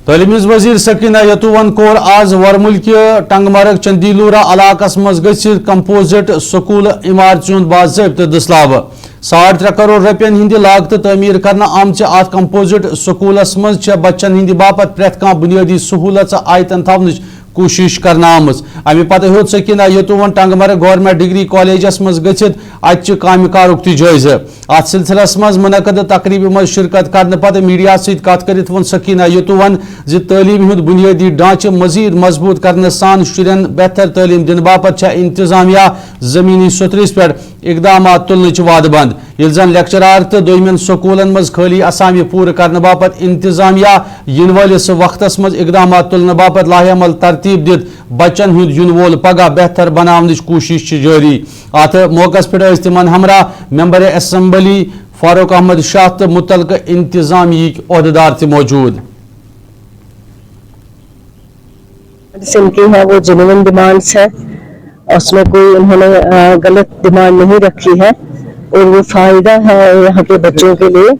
तालीम वजीर सकीना यतुवन कोर आज वरमुल के टंगमर्ग चंदीलूरा इलाकस मज गसित कंपोजिट स्कूल इमारत बाज़ाब्त दसलाव 3.5 करोड़ रुपयन हिंद लागत तमीर करना आमच अत कंपोजिट स्कूलस मज बच्चन हिंद बापत प्रेत कह बुनियादी सहूलत आयतन थवन कोशिश करना आमज अमे पत होत सकीना यतुवन टंगमर्ग गवर्नमेंट डिग्री कॉलेजस मज गसित अतच कामि कारुक जायज़ अत सिलसिलस मज मुनक़द तकरीब मज शिरकत करने पत मीडिया सत कत करित वोन सकीना यतुवन ज तालीम हुंद बुनियादी ढांचे मजीद मजबूत करने सान शुरन बेहतर तालीम दिन बापत इंतजामिया जमीनी सतरिस पे इकदाम तुलने वादबंद ये जन लेक्चरार तो दोयमन स्कूलन मज खाली असामी पूर करने बापत इंतजामिया इन वालिस वक्तस मज इकदाम तुलने बापत लाहेमल तरतीब दित बच्चन हुंद युन वोल पगह बेहतर बनावनिच कोशिश जारी अत मौकस पे तिमन हमरा मेंबर असम्बली फारूक अहमद शाह तो मुतलका इंतजामी ओहदेदार मौजूद। इनकी है वो जेन्युइन डिमांड्स है, उसमें कोई उन्होंने गलत डिमांड नहीं रखी है और वो फायदा है यहाँ के बच्चों के लिए।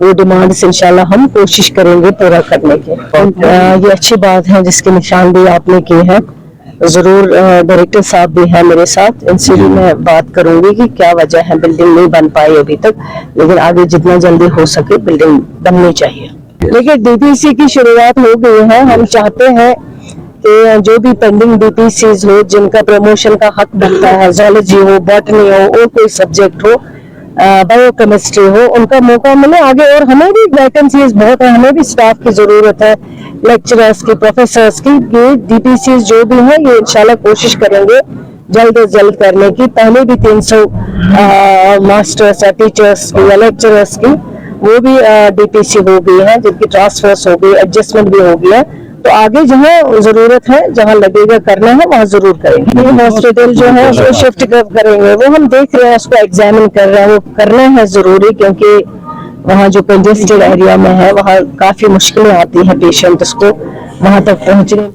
वो डिमांड्स इंशाल्लाह हम कोशिश करेंगे पूरा करने के। ये अच्छी बात है जिसके निशान भी आपने किए हैं। जरूर डायरेक्टर साहब भी हैं मेरे साथ, इनसे भी मैं बात करूंगी कि क्या वजह है बिल्डिंग नहीं बन पाई अभी तक, लेकिन आगे जितना जल्दी हो सके बिल्डिंग बननी चाहिए। लेकिन डीपीसी की शुरुआत हो गई है। हम चाहते हैं कि जो भी पेंडिंग डीपीसीज हो जिनका प्रमोशन का हक बनता है, जूलॉजी हो, बॉटनी हो और कोई सब्जेक्ट हो, बायोकेमिस्ट्री हो, उनका मौका मिले आगे। और हमें भी वैकेंसीज बहुत है, हमें भी स्टाफ की जरूरत है, लेक्चरर्स की, प्रोफेसर्स की। ये डीपीसीज जो भी है ये इंशाल्लाह कोशिश करेंगे जल्द से जल्द करने की। पहले भी 300 मास्टर्स या टीचर्स की या लेक्चरर्स की वो भी डीपीसी हो गई है, जिनकी ट्रांसफर्स हो गई, एडजस्टमेंट भी हो गया। तो आगे जहाँ जरूरत है, जहाँ लगेगा करना है वहाँ जरूर करेंगे। ये हॉस्पिटल जो है उसको शिफ्ट कब करेंगे वो हम देख रहे हैं, उसको एग्जामिन कर रहे हैं। वो करना है जरूरी, क्योंकि वहाँ जो कंजेस्टेड एरिया में है वहाँ काफी मुश्किलें आती हैं पेशेंट्स को वहाँ तक पहुँचने।